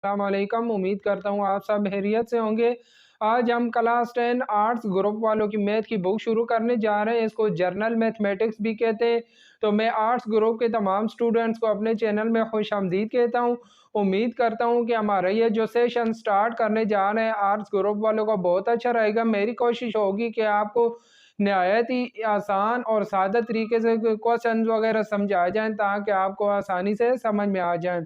अस्सलामुअलैकुम। उम्मीद करता हूँ आप सब खैरियत से होंगे। आज हम क्लास 10 आर्ट्स ग्रुप वालों की मैथ की बुक शुरू करने जा रहे हैं। इसको जर्नल मैथमेटिक्स भी कहते हैं। तो मैं आर्ट्स ग्रुप के तमाम स्टूडेंट्स को अपने चैनल में खुशामदीद कहता हूँ। उम्मीद करता हूँ कि हमारा ये जो सेशन स्टार्ट करने जा रहे हैं आर्ट्स ग्रुप वालों का बहुत अच्छा रहेगा। मेरी कोशिश होगी कि आपको नहायत ही आसान और सादा तरीके से क्वेश्चन वगैरह समझाए जाएँ ताकि आपको आसानी से समझ में आ जाए।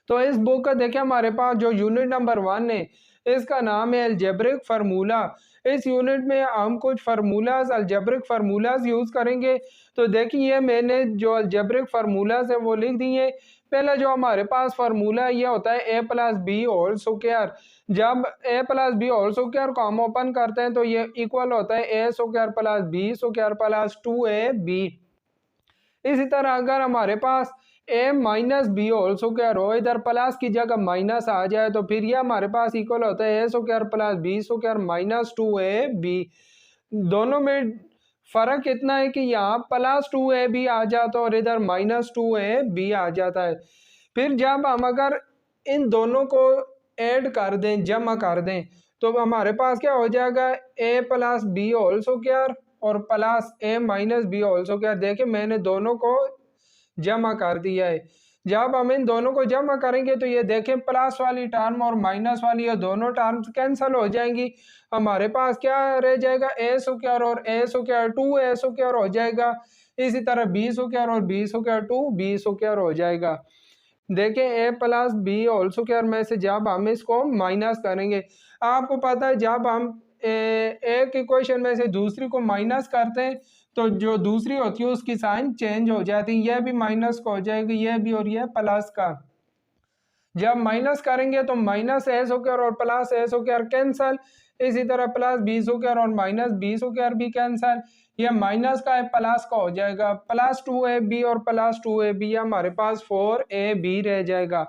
तो इस बुक का देखिए हमारे पास जो यूनिट नंबर 1 है, इसका नाम है अलजेब्रिक फार्मूला। इस यूनिट में हम कुछ फार्मूलाज अलजेब्रिक फार्मूलाज यूज़ करेंगे। तो देखिए मैंने जो अलजेब्रिक फार्मूलाज है वो लिख दिए। पहला जो हमारे पास फार्मूला ये होता है A plus B whole square. जब ए प्लस बी होल स्क्वायर को हम ओपन करते हैं तो ये इक्वल होता है A square plus B square plus 2ab। इसी तरह अगर हमारे पास A minus B whole square हो, इधर प्लस की जगह माइनस आ जाए तो फिर ये हमारे पास इक्वल होता है A square plus B square minus 2ab। दोनों में फर्क इतना है कि यहाँ प्लस 2ab आ जाता है और इधर माइनस 2ab आ जाता है। फिर जब हम अगर इन दोनों को ऐड कर दें, जमा कर दें, तो हमारे पास क्या हो जाएगा ए प्लस बी होल स्क्वायर और प्लस ए माइनस बी होल स्क्वायर। देखिए मैंने दोनों को जमा कर दिया है। जब हम इन दोनों को जमा करेंगे तो ये देखें प्लस वाली टर्म और माइनस वाली ये दोनों टर्म्स कैंसिल हो जाएंगी। हमारे पास क्या रह जाएगा ए स्क्वायर और ए स्क्वायर 2a स्क्वायर हो जाएगा। इसी तरह बी स्क्वायर और बी स्क्वायर 2b स्क्वायर हो जाएगा। देखिए A plus B whole square में से जब हम इसको माइनस करेंगे, आपको पता है जब हम एक इक्वेशन में से दूसरी को माइनस करते हैं तो जो दूसरी होती है उसकी साइन चेंज हो जाती है। यह भी माइनस का हो जाएगी, यह भी, और यह प्लस का। जब माइनस करेंगे तो माइनस ए स्क्वायर और प्लस ए स्क्वायर कैंसल। इसी तरह प्लस बी स्क्वायर और माइनस बी स्क्वायर भी कैंसल। यह माइनस का है प्लस का हो जाएगा। प्लस 2ab और प्लस 2ab हमारे पास 4ab रह जाएगा।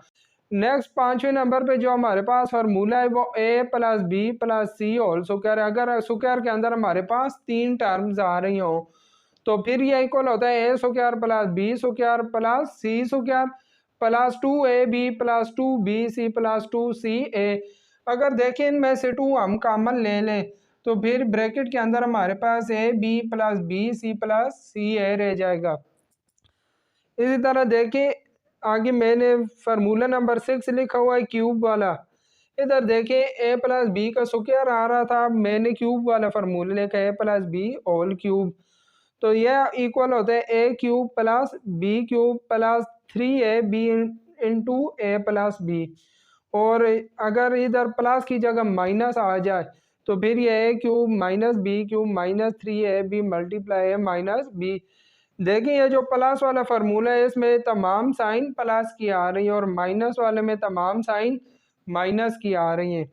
नेक्स्ट पांचवें नंबर पे जो हमारे पास फार्मूला है वो ए प्लस बी प्लस सी होल स्क्वायर। अगर स्क्वायर के अंदर हमारे पास तीन टर्म्स आ रही हो तो फिर ये इक्वल होता है A square plus B square plus C square plus 2ab plus 2bc plus 2ca। अगर देखें इनमें से 2 हम कॉमन ले लें तो फिर ब्रैकेट के अंदर हमारे पास A B plus B C plus C A रह जाएगा। इसी तरह देखें आगे मैंने फार्मूला नंबर 6 लिखा हुआ है क्यूब वाला। इधर देखिए ए प्लस बी का स्क्वायर आ रहा था, मैंने क्यूब वाला फार्मूला लिखा है A plus B whole cube. तो यह इक्वल होता है A cube plus B cube plus 3ab into A plus B. और अगर इधर प्लस की जगह माइनस आ जाए तो फिर ये A cube minus B cube minus 3ab multiply A minus B. देखिए ये जो प्लस वाला फार्मूला है इसमें तमाम साइन प्लस की आ रही है और माइनस वाले में तमाम साइन माइनस की आ रही हैं।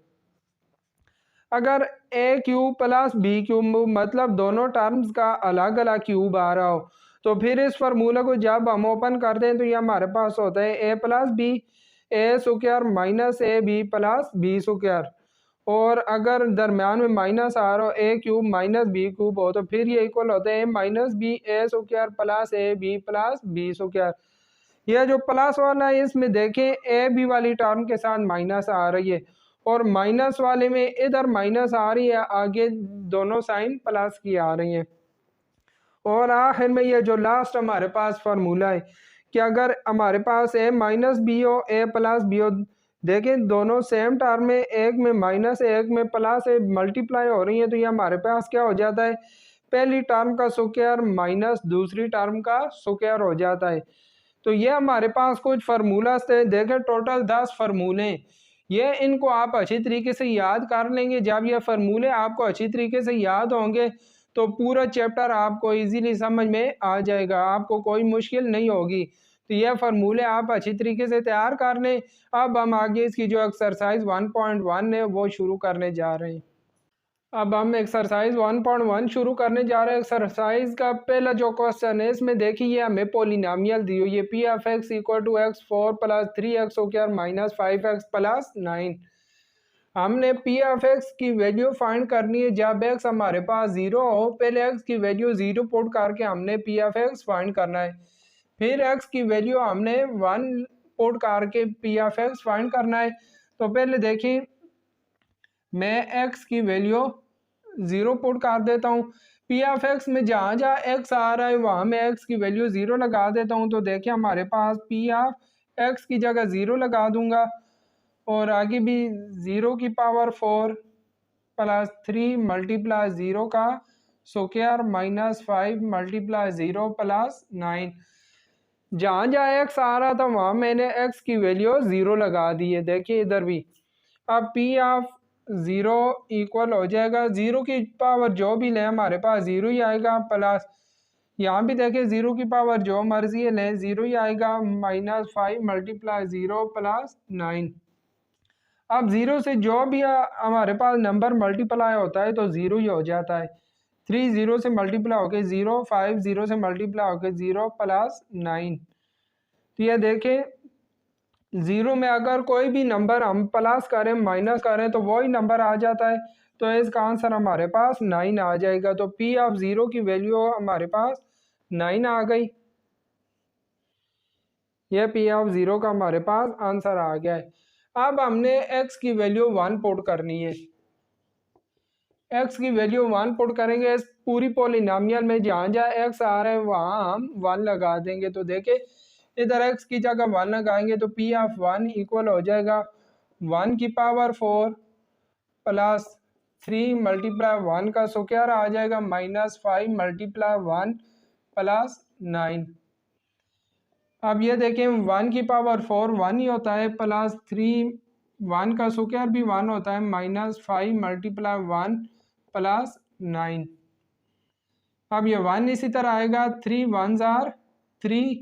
अगर ए क्यूब प्लस बी क्यूब मतलब दोनों टर्म्स का अलग अलग क्यूब आ रहा हो तो फिर इस फार्मूला को जब हम ओपन करते हैं तो ये हमारे पास होता है A plus B A square minus A B plus B square. और अगर दरम्यान में माइनस आ रहा हो A cube minus B cube हो तो फिर ये इक्वल होता है minus B A square plus A B plus B square. यह जो प्लस वाला है इसमें देखें ए बी वाली टर्म के साथ माइनस आ रही है और माइनस वाले में इधर माइनस आ रही है, आगे दोनों साइन प्लस की आ रही हैं। और आखिर में ये जो लास्ट हमारे पास फार्मूला है कि अगर हमारे पास ए माइनस बी हो ए प्लस बी हो, देखें दोनों सेम टर्म में एक में माइनस है एक में प्लस है मल्टीप्लाई हो रही है तो ये हमारे पास क्या हो जाता है पहली टर्म का स्क्वायर माइनस दूसरी टर्म का स्क्वायर हो जाता है। तो ये हमारे पास कुछ फार्मूलाज थे, देखें टोटल 10 फार्मूले। ये इनको आप अच्छी तरीके से याद कर लेंगे। जब ये फार्मूले आपको अच्छी तरीके से याद होंगे तो पूरा चैप्टर आपको इजीली समझ में आ जाएगा, आपको कोई मुश्किल नहीं होगी। तो ये फार्मूले आप अच्छी तरीके से तैयार कर लें। अब हम आगे इसकी जो एक्सरसाइज 1.1 है वो शुरू करने जा रहे हैं। अब हम एक्सरसाइज 1.1 शुरू करने जा रहे हैं। एक्सरसाइज का पहला जो क्वेश्चन है इसमें देखिए हमें पोलिनोमियल दी हुई है P of x equal to x 4 plus 3x square minus 5x plus 9। हमने पी ऑफ एक्स की वैल्यू फाइंड करनी है जब एक्स हमारे पास 0 हो। पहले एक्स की वैल्यू 0 पुट करके हमने पी ऑफ एक्स फाइंड करना है। फिर एक्स की वैल्यू हमने 1 पुट करके पी ऑफ एक्स फाइंड करना है। तो पहले देखिए मैं एक्स की वैल्यू 0 पुट कर देता हूँ। पी ऑफ एक्स में जहाँ जहाँ एक्स आ रहा है वहाँ मैं एक्स की वैल्यू 0 लगा देता हूँ। तो देखिए हमारे पास पी ऑफ एक्स की जगह 0 लगा दूंगा और आगे भी 0 की पावर 4 प्लस 3 मल्टीप्लाई 0 का स्क्वायर माइनस 5 मल्टीप्लाई 0 प्लस 9। जहाँ जहाँ एक्स आ रहा था वहाँ मैंने एक्स की वैल्यू 0 लगा दी है। देखिए इधर भी अब पी ऑफ 0 इक्वल हो जाएगा 0 की पावर जो भी लें हमारे पास 0 ही आएगा, प्लस यहाँ भी देखिए 0 की पावर जो मर्जी है लें 0 ही आएगा, माइनस 5 मल्टीप्लाई 0 प्लस 9। अब 0 से जो भी हमारे पास नंबर मल्टीप्लाई होता है तो 0 ही हो जाता है। 3 0 से मल्टीप्लाई होके 0, 5 0 से मल्टीप्लाई होके 0 प्लस 9। तो ये देखें 0 में अगर कोई भी नंबर हम प्लस करें माइनस करें तो वही नंबर आ जाता है। तो इसका आंसर हमारे पास 9 आ जाएगा। तो पी ऑफ 0 की वैल्यू हमारे पास 9 आ गई। यह पी ऑफ 0 का हमारे पास आंसर आ गया है। अब हमने x की वैल्यू 1 पुट करनी है। x की वैल्यू 1 पुट करेंगे इस पूरी पॉलिनोमियल में, जहाँ जहाँ x आ रहा है वहाँ हम 1 लगा देंगे। तो देखें इधर x की जगह 1 लगाएंगे तो p ऑफ 1 इक्वल हो जाएगा 1 की पावर 4 प्लस 3 मल्टीप्लाई 1 का स्क्वायर आ जाएगा माइनस 5 मल्टीप्लाई 1 प्लस 9। अब ये देखें 1 की पावर 4 1 ही होता है, प्लस 3 1 का स्क्वायर भी 1 होता है, माइनस 5 मल्टीप्लाई 1 प्लस 9। अब ये 1 इसी तरह आएगा, 3 1 जार 3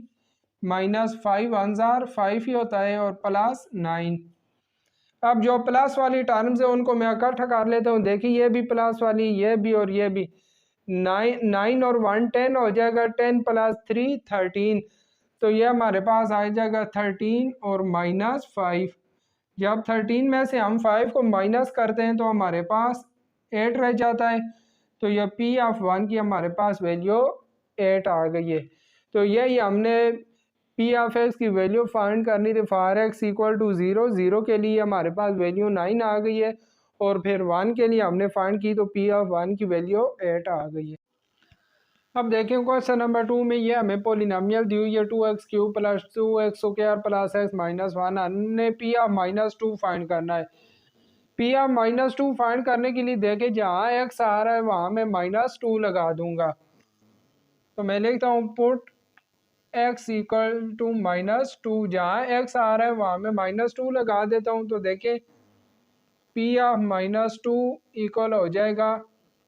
माइनस 5 1 जार 5 ही होता है और प्लस 9। अब जो प्लस वाली टर्म्स है उनको मैं इकट्ठा कर लेता हूँ। देखिए ये भी प्लस वाली, ये भी और ये भी, 9 और 1 10 हो जाएगा, 10 प्लस 3 13। तो ये हमारे पास आ जाएगा 13 और माइनस 5। जब 13 में से हम 5 को माइनस करते हैं तो हमारे पास 8 रह जाता है। तो यह पी ऑफ 1 की हमारे पास वैल्यू 8 आ गई है। तो यही हमने पी ऑफ एक्स की वैल्यू फाइंड करनी थी। फॉर एक्स इक्वल टू 0, 0 के लिए हमारे पास वैल्यू 9 आ गई है और फिर 1 के लिए हमने फाइंड की तो पी ऑफ 1 की वैल्यू 8 आ गई है। अब देखें क्वेश्चन नंबर 2 में ये हमें पोलिनोमियल दी हुई है 2x³ plus 2x² plus x minus 1। हमने पी ऑफ माइनस 2 फाइंड करना है। पी ऑफ माइनस 2 फाइंड करने के लिए देखें जहाँ x आ रहा है वहाँ मैं माइनस 2 लगा दूंगा। तो मैं लिखता हूँ put x equal to minus 2। जहाँ x आ रहा है वहाँ मैं माइनस 2 लगा देता हूँ। तो देखें पी ऑफ माइनस 2 इक्वल हो जाएगा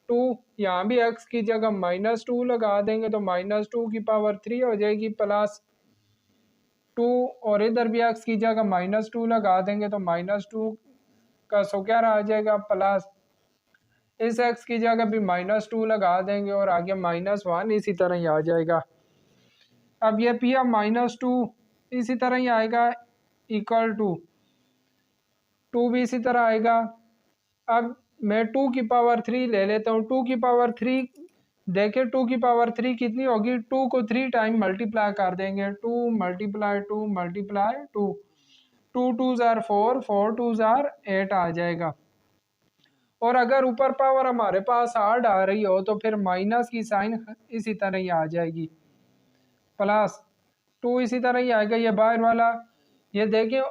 2, यहाँ भी x की जगह माइनस 2 लगा देंगे तो माइनस 2 की पावर 3 हो जाएगी प्लस 2, और इधर भी x की जगह माइनस 2 लगा देंगे तो माइनस 2 का स्क्वायर आ जाएगा, प्लस इस x की जगह भी माइनस 2 लगा देंगे और आगे माइनस 1 इसी तरह ही आ जाएगा। अब ये पी ऑफ माइनस 2 इसी तरह ही आएगा, इक्वल टू 2 भी इसी तरह आएगा। अब मैं 2 की पावर 3 ले लेता हूँ। 2 की पावर 3 देखें 2 की पावर 3 कितनी होगी, 2 को 3 टाइम मल्टीप्लाई कर देंगे, 2 मल्टीप्लाई 2 मल्टीप्लाई 2, 2 2 जार 4, 4 2 जार 8 आ जाएगा। और अगर ऊपर पावर हमारे पास 8 आ रही हो तो फिर माइनस की साइन इसी तरह ही आ जाएगी, प्लस 2 इसी तरह ही आएगा। ये बाहर वाला ये देखें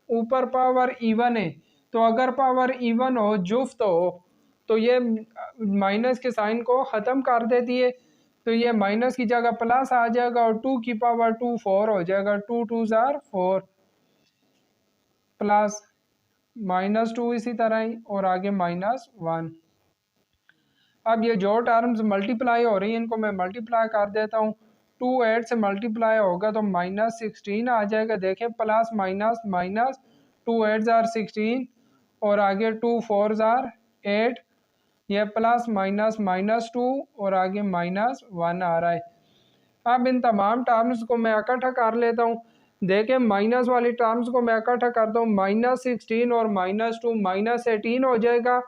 ऊपर पावर इवन है, तो अगर पावर इवन हो जुफ्त हो तो ये माइनस के साइन को ख़त्म कर देती है। तो ये माइनस की जगह प्लस आ जाएगा और 2 की पावर 2 4 हो जाएगा, 2 2 जार 4 प्लस माइनस 2 इसी तरह ही और आगे माइनस 1। अब ये जो टर्म्स मल्टीप्लाई हो रही हैं इनको मैं मल्टीप्लाई कर देता हूँ। 2 8 से मल्टीप्लाई होगा तो माइनस 16 आ जाएगा। देखें प्लस माइनस माइनस, 2 8 जार 16 और आगे 2 4 जार 8, यह प्लस माइनस माइनस 2 और आगे माइनस 1 आ रहा है। अब इन तमाम टर्म्स को मैं इकट्ठा कर लेता हूँ। देखें माइनस वाली टर्म्स को मैं इकट्ठा करता हूँ, माइनस 16 और माइनस 2 माइनस 18 हो जाएगा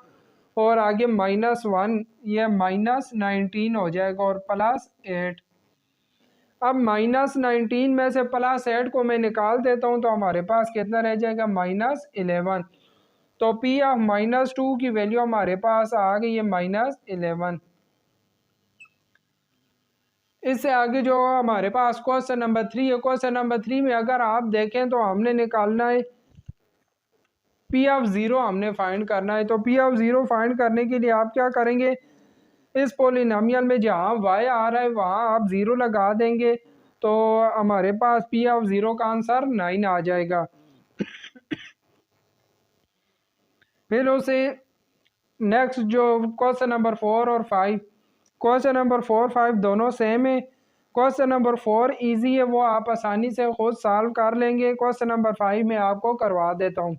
और आगे माइनस 1 यह माइनस 19 हो जाएगा और प्लस 8। अब -19 में से +8 को मैं निकाल देता हूँ तो हमारे पास कितना रह जाएगा, -11। तो P ऑफ -2 की वैल्यू हमारे पास आ गई है -11। इससे आगे जो हमारे पास क्वेश्चन नंबर 3 है, क्वेश्चन नंबर 3 में अगर आप देखें तो हमने निकालना है P ऑफ 0 हमने फाइंड करना है। तो P ऑफ 0 फाइंड करने के लिए आप क्या करेंगे, इस पोलिनोमियल में जहाँ y आ रहा है वहाँ आप 0 लगा देंगे तो हमारे पास P ऑफ 0 का आंसर 9 आ जाएगा। फिर उसे नेक्स्ट जो क्वेश्चन नंबर 4 और 5, क्वेश्चन नंबर 4 5 दोनों सेम है। क्वेश्चन नंबर 4 इजी है, वो आप आसानी से खुद सॉल्व कर लेंगे। क्वेश्चन नंबर 5 में आपको करवा देता हूँ।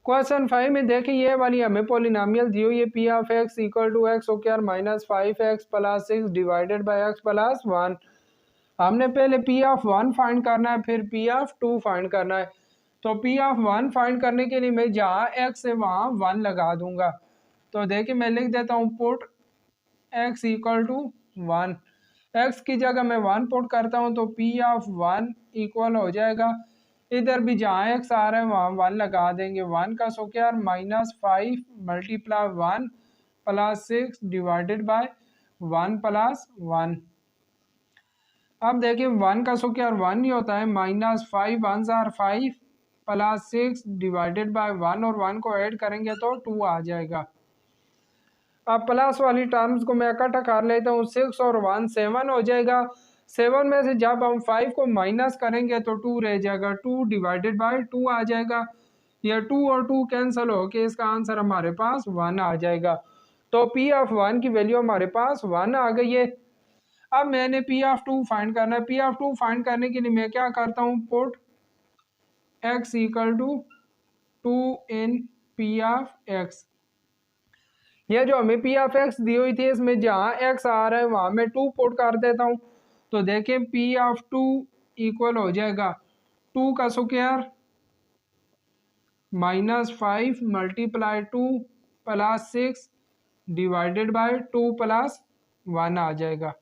क्वेश्चन 5 में देखिए ये वाली हमें पोलिनोमियल दी हुई है, P of x equal to x square minus 5x plus 6 divided by x plus 1। हमने पहले पी ऑफ 1 फाइंड करना है, फिर पी ऑफ 2 फाइंड करना है। तो पी ऑफ 1 फाइंड करने के लिए मैं जहाँ x है वहाँ 1 लगा दूंगा। तो देखिए मैं लिख देता हूँ put x equal to 1। x की जगह मैं 1 पुट करता हूँ तो P ऑफ 1 इक्वल हो जाएगा, इधर भी जहाँ x आ रहा है वहाँ 1 लगा देंगे। 1 का square minus 5 multiply 1 plus 6 divided by 1 plus 1। अब देखिए 1 का स्क्वायर 1 ही होता है, minus 5 1 jar 5 plus 6 divided by 1 और 1 को ऐड करेंगे तो 2 आ जाएगा। अब प्लस वाली टर्म्स को मैं इकट्ठा कर लेता हूँ, 6 और 1 7 हो जाएगा। 7 में से जब हम 5 को माइनस करेंगे तो 2 रह जाएगा, 2 डिवाइडेड बाय 2 आ जाएगा। यह 2 और 2 कैंसिल होके इसका आंसर हमारे पास 1 आ जाएगा। तो P ऑफ 1 की वैल्यू हमारे पास 1 आ गई है। अब मैंने P ऑफ 2 फाइंड करना है। P ऑफ 2 फाइंड करने के लिए मैं क्या करता हूँ, put x equal to 2 in P of x। ये जो हमें P ऑफ x दी हुई थी इसमें जहाँ x आ रहा है वहाँ मैं 2 पुट कर देता हूँ। तो देखें P ऑफ 2 इक्वल हो जाएगा 2 का square minus 5 multiply 2 plus 6 divided by 2 plus 1 आ जाएगा।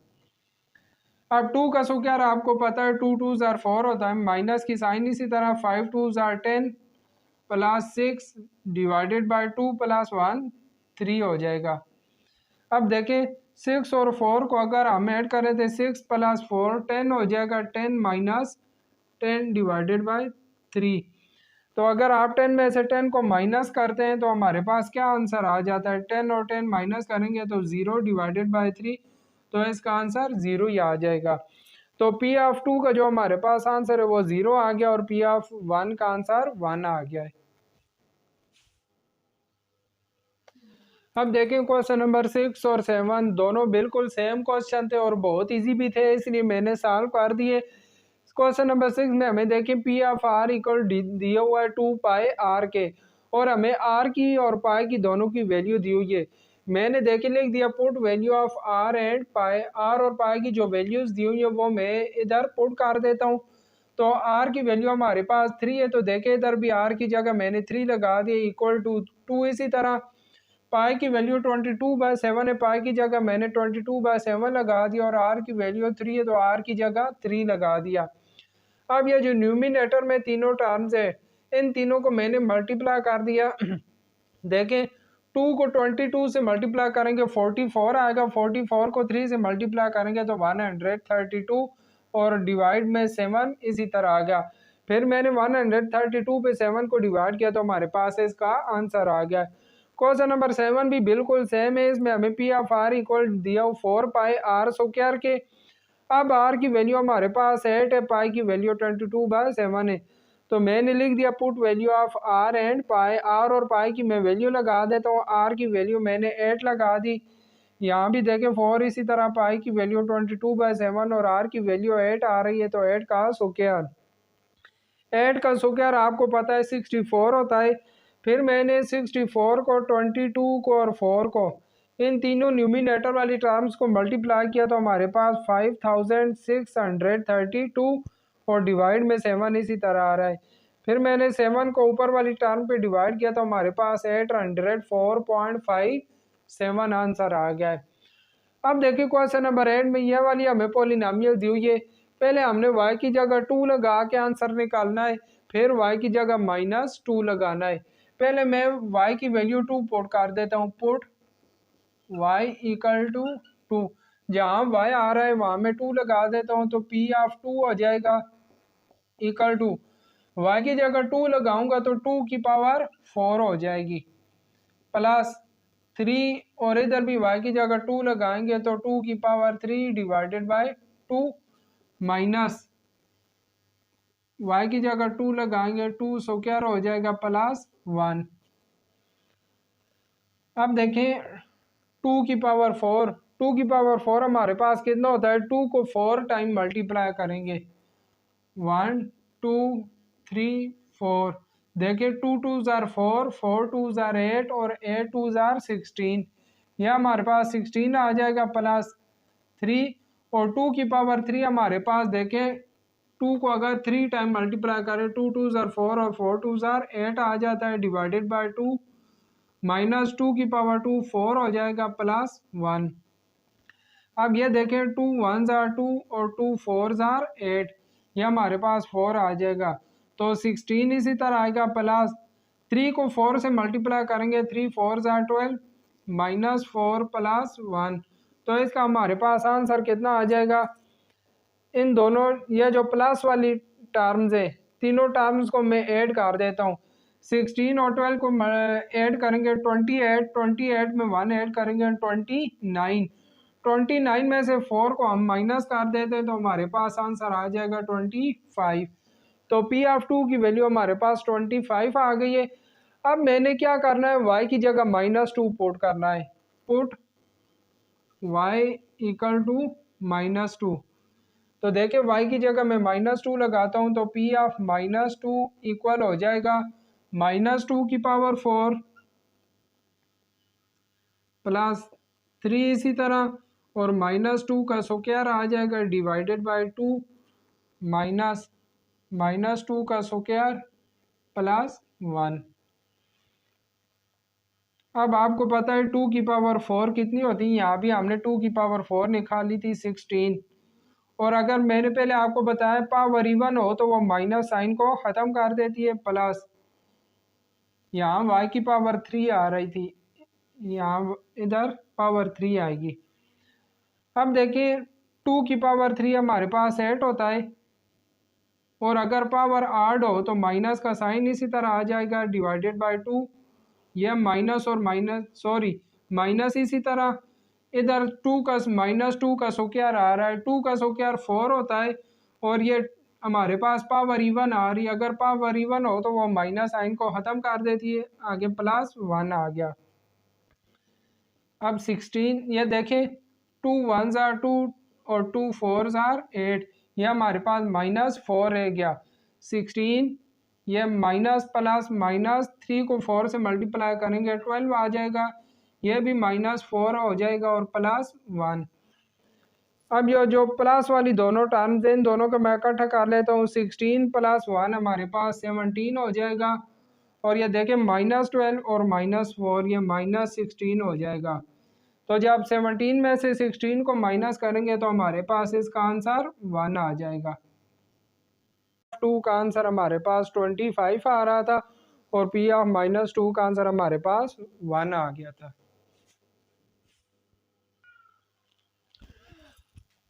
अब 2 का स्क्वायर आपको पता है 2 2 जार 4 होता है, माइनस की साइन इसी तरह 5 2 jar 10 plus 6 divided by 2 plus 1 3 हो जाएगा। अब देखें 6 और 4 को अगर हम ऐड करें तो 6 प्लस 4 10 हो जाएगा, 10 माइनस 10 डिवाइडेड बाय 3। तो अगर आप 10 में से 10 को माइनस करते हैं तो हमारे पास क्या आंसर आ जाता है, 10 और 10 माइनस करेंगे तो 0 डिवाइडेड बाय 3, तो इसका आंसर 0 ही आ जाएगा। तो P ऑफ 2 का जो हमारे पास आंसर है वो 0 आ गया और P ऑफ 1 का आंसर 1 आ गया है। अब देखें क्वेश्चन नंबर 6 और 7 दोनों बिल्कुल सेम क्वेश्चन थे और बहुत इजी भी थे, इसलिए मैंने सॉल्व कर दिए। क्वेश्चन नंबर 6 में हमें देखें P ऑफ R इक्वल दिया हुआ है 2 पाई R के, और हमें R की और पाई की दोनों की वैल्यू दी हुई है। मैंने देखे लिख दिया put value of R and pi. R और पाई की जो वैल्यूज दी हुई है वो मैं इधर पुट कर देता हूँ। तो R की वैल्यू हमारे पास 3 है, तो देखें इधर भी R की जगह मैंने 3 लगा दिया इक्वल टू 2। इसी तरह पाई की वैल्यू 22/7 है, पाई की जगह मैंने 22/7 लगा दिया और R की वैल्यू 3 है तो R की जगह 3 लगा दिया। अब ये जो न्यूमिनेटर में तीनों टर्म्स है इन तीनों को मैंने मल्टीप्लाई कर दिया। देखें 2 को 22 से मल्टीप्लाई करेंगे 44 आएगा, 44 को 3 से मल्टीप्लाई करेंगे तो 132 और डिवाइड में 7 इसी तरह आ गया। फिर मैंने 132 पे 7 को डिवाइड किया तो हमारे पास इसका आंसर आ गया। क्वेश्चन नंबर 7 भी बिल्कुल सेम है, इसमें हमें P ऑफ R इक्वल दिया 4 पाई R स्क्वायर के। अब R की वैल्यू हमारे पास 8 है, पाई की वैल्यू 22/7 है, तो मैंने लिख दिया put value of R and pi. R और पाई की मैं वैल्यू लगा देता हूँ, R की वैल्यू मैंने 8 लगा दी। यहाँ भी देखें 4 इसी तरह, पाई की वैल्यू 22/7 और R की वैल्यू 8 आ रही है, तो 8 का स्क्वायर, 8 का स्क्वायर आपको पता है 64 होता है। फिर मैंने 64 को 22 को और 4 को इन तीनों न्यूमिनेटर वाली टर्म्स को मल्टीप्लाई किया तो हमारे पास 5632 और डिवाइड में 7 इसी तरह आ रहा है। फिर मैंने 7 को ऊपर वाली टर्म पे डिवाइड किया तो हमारे पास 804.57 आंसर आ गया है। अब देखिए क्वेश्चन नंबर 8 में ये वाली हमें पोलिनोमियल दी हुई है। पहले हमने y की जगह 2 लगा के आंसर निकालना है, फिर y की जगह -2 लगाना है। पहले मैं y की वैल्यू 2 पुट कर देता हूँ। पुट y इक्वल टू 2, जहाँ y आ रहा है वहाँ मैं 2 लगा देता हूँ, तो p ऑफ 2 हो जाएगा इक्वल टू y की जगह 2 लगाऊंगा तो 2 की पावर 4 हो जाएगी, प्लस 3, और इधर भी y की जगह 2 लगाएंगे तो 2 की power 3 divided by 2, minus y की जगह 2 लगाएंगे 2 सो क्या हो जाएगा प्लस 1। अब देखें 2 की पावर 4, 2 की पावर 4 हमारे पास कितना होता है, 2 को 4 टाइम मल्टीप्लाई करेंगे, 1 2 3 4। देखिए 2 2 ज़ार 4, 4 2 ज़ार 8 और 8 2 ज़ार 16, यह हमारे पास 16 आ जाएगा प्लस 3, और 2 की पावर 3 हमारे पास देखें 2 को अगर 3 टाइम मल्टीप्लाई करें 2 2 ज़ार 4 और 4 2 ज़ार 8 आ जाता है डिवाइडेड बाय 2, माइनस 2 की पावर 2 4 हो जाएगा प्लस 1। अब ये देखें 2 1 ज़ार 2 और 2 4 ज़ार 8, ये हमारे पास 4 आ जाएगा, तो 16 इसी तरह आएगा प्लस 3 को 4 से मल्टीप्लाई करेंगे 3 4 ज़ार 12, माइनस 4 प्लस 1, तो इसका हमारे पास आंसर कितना आ जाएगा। इन दोनों ये जो प्लस वाली टर्म्स है तीनों टर्म्स को मैं ऐड कर देता हूँ। 16 और 12 को ऐड करेंगे 28, 28 में 1 ऐड करेंगे 29, 29 में से 4 को हम माइनस कर देते हैं तो हमारे पास आंसर आ जाएगा 25। तो P ऑफ 2 की वैल्यू हमारे पास 25 आ गई है। अब मैंने क्या करना है, y की जगह -2 पुट करना है। पुट y इक्वल टू -2, तो देखिए y की जगह मैं -2 लगाता हूँ तो P ऑफ -2 इक्वल हो जाएगा -2 की पावर 4 प्लस 3 इसी तरह, और -2 का स्क्वायर आ जाएगा डिवाइडेड बाय 2, माइनस -2 का स्क्वायर प्लस 1। अब आपको पता है 2 की पावर 4 कितनी होती है, यहाँ भी हमने 2 की पावर 4 निकाली थी 16, और अगर मैंने पहले आपको बताया पावर इवन हो तो वो माइनस साइन को ख़त्म कर देती है, प्लस यहाँ y की पावर 3 आ रही थी, यहाँ इधर पावर 3 आएगी। अब देखिए 2 की पावर 3 हमारे पास 8 होता है, और अगर पावर आड हो तो माइनस का साइन इसी तरह आ जाएगा डिवाइडेड बाय 2, यह माइनस और माइनस सॉरी माइनस इसी तरह, इधर 2 का -2 का स्क्वायर आ रहा है, 2 का स्क्वायर 4 होता है, और ये हमारे पास पावर इवन आ रही है, अगर पावर इवन हो तो वो माइनस साइन को ख़त्म कर देती है, आगे प्लस 1 आ गया। अब 16 ये देखें 2 1 ज़ार 2 और 2 4 ज़ार 8, ये हमारे पास -4 रह गया। 16 ये माइनस प्लस -3 को 4 से मल्टीप्लाई करेंगे 12 आ जाएगा, ये भी -4 हो जाएगा और प्लस 1। अब ये जो प्लस वाली दोनों टर्म्स हैं इन दोनों को मैं इकट्ठा कर लेता हूँ, 16 प्लस 1 हमारे पास 17 हो जाएगा, और ये देखें -12 और -4 ये -16 हो जाएगा। तो जब 17 में से 16 को माइनस करेंगे तो हमारे पास इसका आंसर 1 आ जाएगा। 2 का आंसर हमारे पास 25 आ रहा था, और P ऑफ -2 का आंसर हमारे पास 1 आ गया था।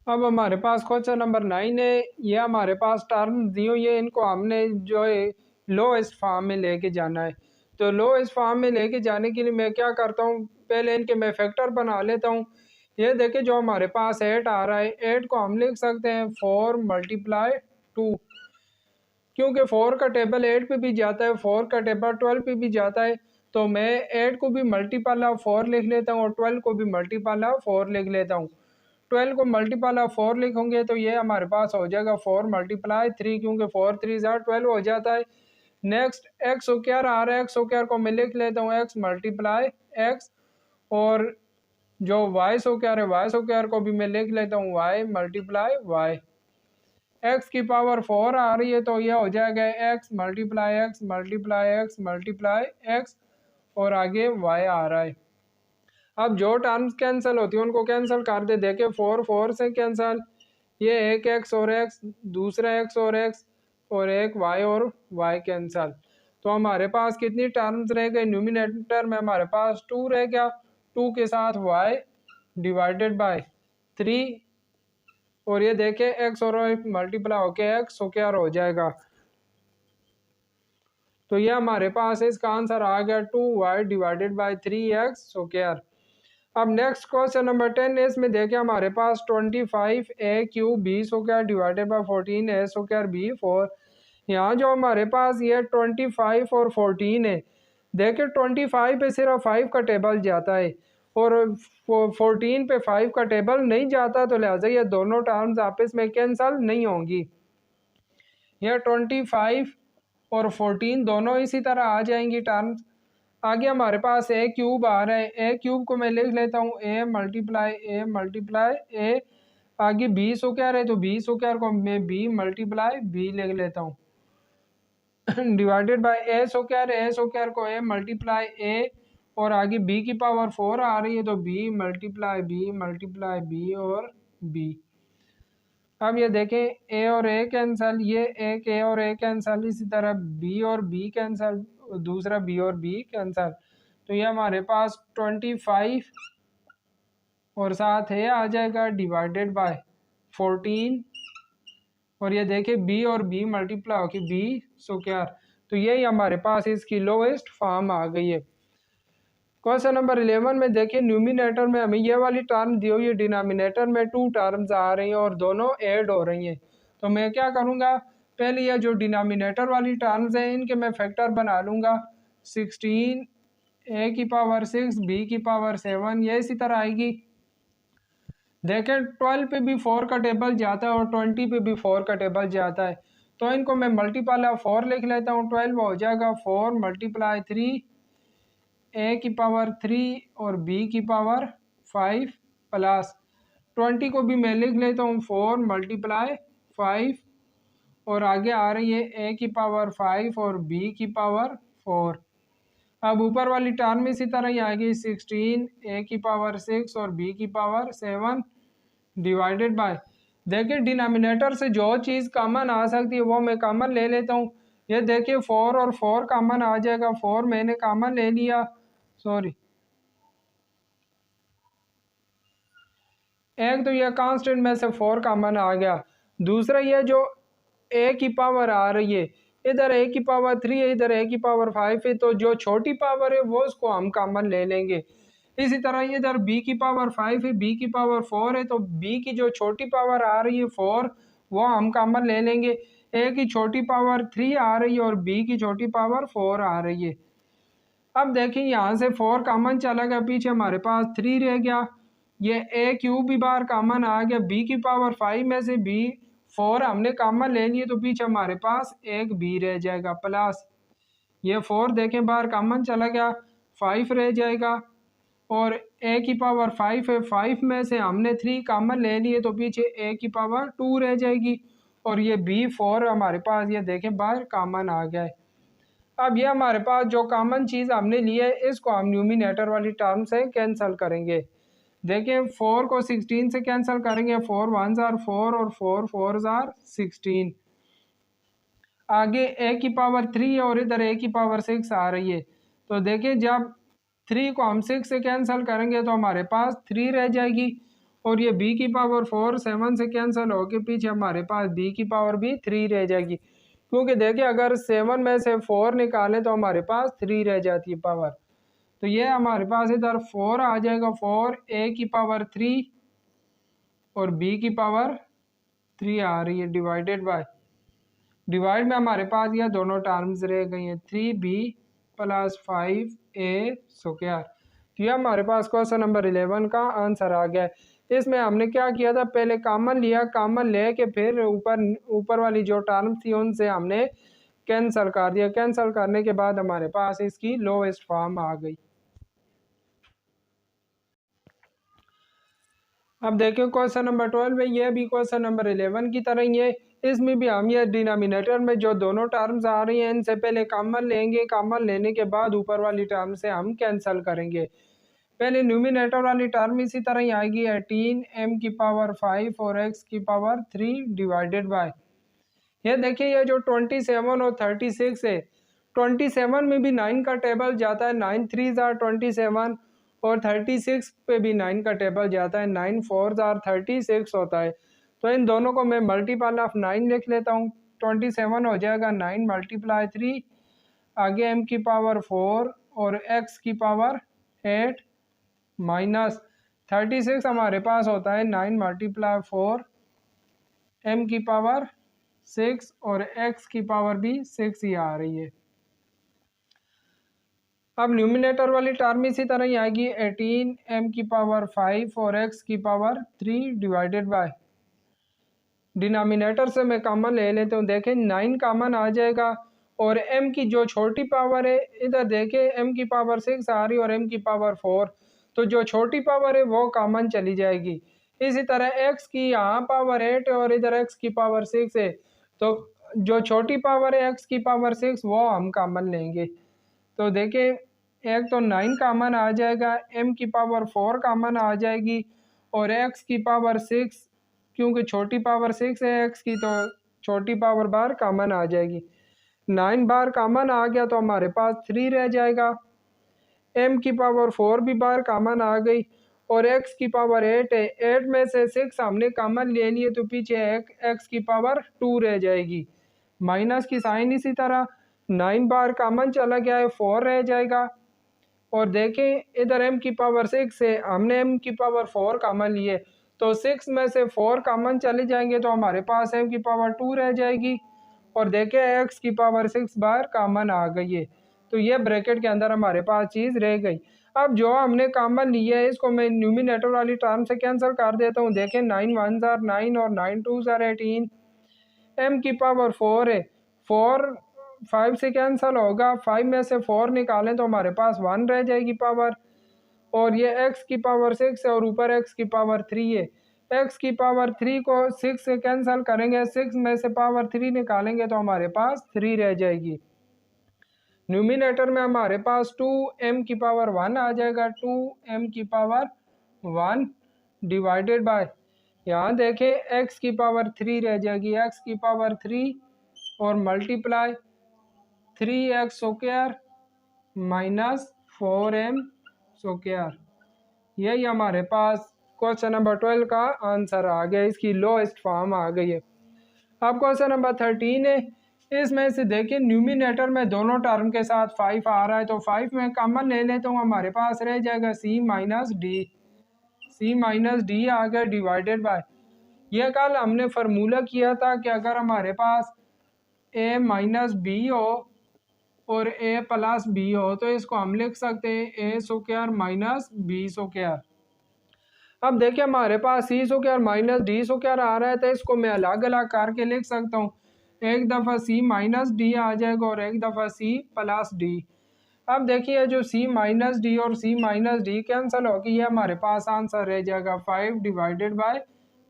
अब हमारे पास क्वेश्चन नंबर 9 है, ये हमारे पास टर्म दी हुई है, इनको हमने जो है लोएस्ट फॉर्म में लेके जाना है। तो लोएस्ट फॉर्म में लेके जाने के लिए मैं क्या करता हूँ, पहले इनके मैं फैक्टर बना लेता हूँ। ये देखिए जो हमारे पास 8 आ रहा है, 8 को हम लिख सकते हैं 4 मल्टीप्लाई 2, क्योंकि 4 का टेबल 8 पे भी जाता है, 4 का टेबल 12 पे भी जाता है, तो मैं 8 को भी मल्टीपल ऑफ 4 लिख लेता हूँ और 12 को भी मल्टीपल ऑफ 4 लिख लेता हूँ। 12 को मल्टीपल ऑफ 4 लिखोगे तो ये हमारे पास हो जाएगा 4 मल्टीप्लाई 3, क्योंकि 4 3 ज़ार 12 हो जाता है। नेक्स्ट एक्स स्क्वायर आ रहा है, एक्स स्क्वायर को मैं लिख लेता हूँ एक्स मल्टीप्लाई एक्स, और जो वाई स्क्वायर है वाई स्क्वायर को भी मैं लिख लेता हूँ वाई मल्टीप्लाई वाई। एक्स की पावर 4 आ रही है तो यह हो जाएगा x multiply x multiply x multiply x, और आगे वाई आ रहा है। अब जो टर्म्स कैंसिल होती है उनको कैंसिल कर दे। देखे 4 4 से कैंसिल, ये एक एक्स और एक्स, दूसरा एक्स और एक वाई और वाई कैंसिल। तो हमारे पास कितनी टर्म्स रह गई? न्यूमिनेटर में हमारे पास 2 रह गया, 2 के साथ वाई डिवाइडेड बाय 3, और ये देखे एक्स और मल्टीप्लाई होके एक्स स्क्वायर हो जाएगा। तो ये हमारे पास इसका आंसर आ गया 2y divided by 3x square. अब नेक्स्ट क्वेश्चन नंबर 10 है, इसमें देखिए हमारे पास 25a³ b square divided by 14a square b4। यहाँ जो हमारे पास ये 25 और 14 है, देखिए 25 पे सिर्फ 5 का टेबल जाता है और 14 पे 5 का टेबल नहीं जाता, तो लिहाजा ये दोनों टर्म्स आपस में कैंसल नहीं होंगी। यह 25 और 14 दोनों इसी तरह आ जाएंगी टर्म्स। आगे हमारे पास ए क्यूब आ रहा है, ए क्यूब को मैं लिख लेता हूँ ए मल्टीप्लाई ए, आगे बी स्क्वायर है तो बी स्क्वायर को मैं बी मल्टीप्लाई बी लिख लेता हूँ डिवाइडेड बाय ए स्क्वायर को ए मल्टीप्लाई ए, और आगे बी की पावर 4 आ रही है तो बी मल्टीप्लाई बी और बी। अब ये देखें ए और ए कैंसल, ये एक ए और ए कैंसल, इसी तरह बी और बी कैंसल, दूसरा बी और बी कैंसल। तो ये हमारे पास 25 और साथ ए आ जाएगा डिवाइडेड बाय 14, और ये देखें बी और बी मल्टीप्लाई होगी बी स्क्वायर। तो यही हमारे पास इसकी लोएस्ट फॉर्म आ गई है। क्वेश्चन नंबर 11 में देखिए न्यूमिनेटर में हमें ये वाली टर्म दी हुई है, डिनोमिनेटर में 2 टर्म्स आ रही हैं और दोनों ऐड हो रही हैं। तो मैं क्या करूँगा, पहले ये जो डिनोमिनेटर वाली टर्म्स हैं इनके मैं फैक्टर बना लूँगा। 16 a की पावर 6 b की पावर 7, ये इसी तरह आएगी। देखें 12 पे भी 4 का टेबल जाता है और 20 पे भी 4 का टेबल जाता है, तो इनको मैं मल्टीपल ऑफ 4 लिख लेता हूँ। 12 हो जाएगा 4 मल्टीप्लाई 3 ए की पावर 3 और बी की पावर 5 प्लस 20 को भी मैं लिख लेता हूँ 4 मल्टीप्लाई 5, और आगे आ रही है ए की पावर 5 और बी की पावर 4। अब ऊपर वाली टर्म इसी तरह ही आएगी 16 ए की पावर 6 और बी की पावर 7 डिवाइडेड बाय, देखिए डिनोमिनेटर से जो चीज़ कॉमन आ सकती है वो मैं कॉमन ले लेता हूँ। ये देखिए 4 और 4 कॉमन आ जाएगा, 4 मैंने कॉमन ले लिया, सॉरी एक तो ये कांस्टेंट में से 4 कॉमन आ गया, दूसरा ये जो ए की पावर आ रही है, इधर ए की पावर 3 है, इधर ए की पावर 5 है, तो जो छोटी पावर है वो उसको हम कॉमन ले लेंगे। इसी तरह इधर b की पावर 5 है, b की पावर 4 है, तो b की जो छोटी पावर आ रही है 4 वो हम कॉमन ले लेंगे। a की छोटी पावर 3 आ रही है और b की छोटी पावर 4 आ रही है। अब देखिए यहाँ से 4 कॉमन चला गया, पीछे हमारे पास 3 रह गया, ये ए क्यूब भी बाहर कॉमन आ गया, b की पावर 5 में से b 4 हमने कॉमन ले लिए तो पीछे हमारे पास एक b रह जाएगा, प्लस ये 4 देखें बाहर कॉमन चला गया, 5 रह जाएगा, और a की पावर 5 है, 5 में से हमने 3 कॉमन ले लिए तो पीछे a की पावर 2 रह जाएगी, और ये b 4 हमारे पास ये देखें बाहर कॉमन आ गया है। अब ये हमारे पास जो कॉमन चीज़ हमने ली है इसको हम न्यूमिनेटर वाली टर्म से कैंसिल करेंगे। देखें 4 को 16 से कैंसिल करेंगे, 4 1 ज़ार 4 और 4 4 ज़ार 16। आगे a की पावर 3 और इधर a की पावर 6 आ रही है, तो देखिए जब 3 को हम 6 से कैंसिल करेंगे तो हमारे पास 3 रह जाएगी, और ये b की पावर 4 7 से कैंसिल होके पीछे हमारे पास b की पावर भी 3 रह जाएगी, क्योंकि देखिए अगर 7 में से 4 निकालें तो हमारे पास 3 रह जाती है पावर। तो ये हमारे पास इधर 4 आ जाएगा, 4 a की पावर 3 और b की पावर 3 आ रही है डिवाइडेड बाय, डिवाइड में हमारे पास ये दोनों टर्म्स रह गई हैं 3b प्लस 5a स्क्वायर। तो ये हमारे पास क्वेश्चन नंबर 11 का आंसर आ गया है। इसमें हमने क्या किया था, पहले कॉमन लिया, कॉमन ले के फिर ऊपर वाली जो टर्म थी उनसे हमने कैंसिल कर दिया, कैंसिल करने के बाद हमारे पास इसकी लोएस्ट फॉर्म आ गई। अब देखिए क्वेश्चन नंबर 12 में ये भी क्वेश्चन नंबर 11 की तरह ही है, इसमें भी हम ये डिनोमिनेटर में जो दोनों टर्म्स आ रही हैं इनसे पहले कॉमन लेंगे, कॉमन लेने के बाद ऊपर वाली टर्म से हम कैंसिल करेंगे। पहले न्यूमिनेटर वाली टर्म इसी तरह ही आएगी 18 m की पावर 5 और x की पावर 3 डिवाइडेड बाय, ये देखिए ये जो 27 और 36 है, 27 में भी 9 का टेबल जाता है, 9 3 ज़ार 27, और 36 पे भी 9 का टेबल जाता है, 9 4 ज़ार 36 होता है। तो इन दोनों को मैं मल्टीपल ऑफ 9 लिख लेता हूँ। 27 हो जाएगा 9 मल्टीप्लाई 3, आगे m की पावर 4 और x की पावर 8 माइनस 36 हमारे पास होता है 9 मल्टीप्लाई 4 m की पावर 6 और x की पावर भी 6 ही आ रही है। अब न्यूमिनेटर वाली टर्म इसी तरह ही आएगी 18 m की पावर 5 और x की पावर 3 डिवाइडेड बाय, डिनोमिनेटर से मैं कॉमन ले लेता हूँ, देखें 9 कॉमन आ जाएगा और m की जो छोटी पावर है इधर देखें m की पावर 6 आ रही है और m की पावर 4, तो जो छोटी पावर है वो कॉमन चली जाएगी। इसी तरह x की यहाँ पावर 8 है और इधर x की पावर 6 है, तो जो छोटी पावर है x की पावर 6 वो हम कॉमन लेंगे। तो देखें एक तो 9 कॉमन आ जाएगा, m की पावर 4 कॉमन आ जाएगी और x की पावर 6, क्योंकि छोटी पावर 6 है x की, तो छोटी पावर बार कॉमन आ जाएगी। 9 बार कॉमन आ गया तो हमारे पास 3 रह जाएगा, m की पावर 4 भी बार कॉमन आ गई और x की पावर 8 है, 8 में से 6 हमने कॉमन ले लिए तो पीछे x की पावर 2 रह जाएगी। माइनस की साइन इसी तरह 9 बार कॉमन चला गया है, 4 रह जाएगा और देखें इधर m की पावर 6 है, हमने m की पावर 4 कॉमन लिए तो 6 में से 4 कॉमन चले जाएंगे तो हमारे पास m की पावर 2 रह जाएगी और देखें x की पावर 6 बार कॉमन आ गई है, तो ये ब्रैकेट के अंदर हमारे पास चीज़ रह गई। अब जो हमने कॉमन लिया है इसको मैं न्यूमिनेटर वाली टर्म से कैंसिल कर देता हूँ, देखें 9 1 ज़ार 9 और 9 2 ज़ार 18, m की पावर 4 है, 4 5 से कैंसिल होगा, 5 में से 4 निकालें तो हमारे पास 1 रह जाएगी पावर, और ये x की पावर 6 है और ऊपर x की पावर 3 है, x की पावर 3 को 6 से कैंसिल करेंगे, 6 में से पावर 3 निकालेंगे तो हमारे पास 3 रह जाएगी। न्यूमिनेटर में हमारे पास 2m की पावर 1 आ जाएगा, 2m की पावर 1 डिवाइडेड बाय, यहाँ देखें x की पावर 3 रह जाएगी, x की पावर 3 और multiply 3x square minus 4m square, यही हमारे पास क्वेश्चन नंबर 12 का आंसर आ गया, इसकी लोएस्ट फॉर्म आ गई है। अब क्वेश्चन नंबर 13 है, इसमें से देखिए न्यूमिनेटर में दोनों टर्म के साथ 5 आ रहा है तो 5 में कॉमन ले लेता हूँ, हमारे पास रह जाएगा c माइनस डी आ गया डिवाइडेड बाय, यह कल हमने फार्मूला किया था कि अगर हमारे पास a माइनस बी हो और a प्लस बी हो तो इसको हम लिख सकते हैं a square minus B square. अब देखिए हमारे पास c square minus D square आ रहा है तो इसको मैं अलग अलग करके लिख सकता हूँ, एक दफ़ा c माइनस डी आ जाएगा और एक दफ़ा c प्लस डी। अब देखिए जो c माइनस डी और c माइनस डी कैंसिल होगी, ये हमारे पास आंसर रह जाएगा 5 divided by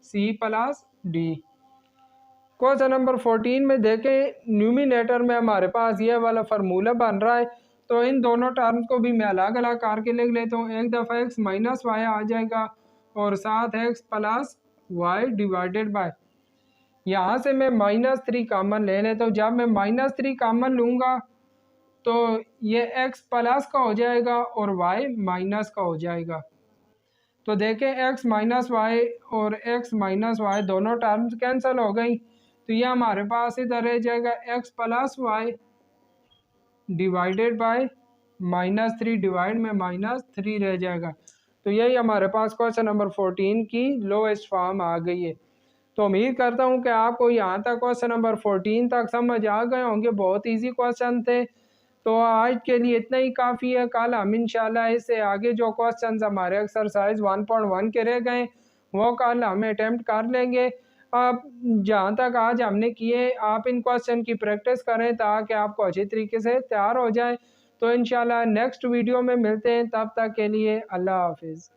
c plus D. Question number 14 में देखें न्यूमिनेटर में हमारे पास ये वाला फार्मूला बन रहा है तो इन दोनों टर्म्स को भी मैं अलग अलग करके लिख लेता हूँ, एक दफ़ा x माइनस वाई आ जाएगा और साथ x plus y divided by, यहाँ से मैं -3 कॉमन ले लेता हूँ, जब मैं -3 कॉमन लूँगा तो ये x प्लस का हो जाएगा और y माइनस का हो जाएगा। तो देखें x माइनस वाई और x माइनस वाई दोनों टर्म्स कैंसिल हो गई, तो ये हमारे पास इधर रह जाएगा x plus y divided by -3 divide में -3 रह जाएगा। तो यही हमारे पास क्वेश्चन नंबर 14 की लोएस्ट फॉर्म आ गई है। तो उम्मीद करता हूँ कि आपको यहाँ तक क्वेश्चन नंबर 14 तक समझ आ गए होंगे, बहुत इजी क्वेश्चन थे। तो आज के लिए इतना ही काफ़ी है, कल हम इंशाल्लाह इससे आगे जो क्वेश्चन हमारे एक्सरसाइज 1.1 के रह गए वो कल हम अटेम्प्ट कर लेंगे। आप जहाँ तक आज हमने किए आप इन क्वेश्चन की प्रैक्टिस करें ताकि आपको अच्छी तरीके से तैयार हो जाए। तो इंशाल्लाह नेक्स्ट वीडियो में मिलते हैं, तब तक के लिए अल्लाह हाफिज़।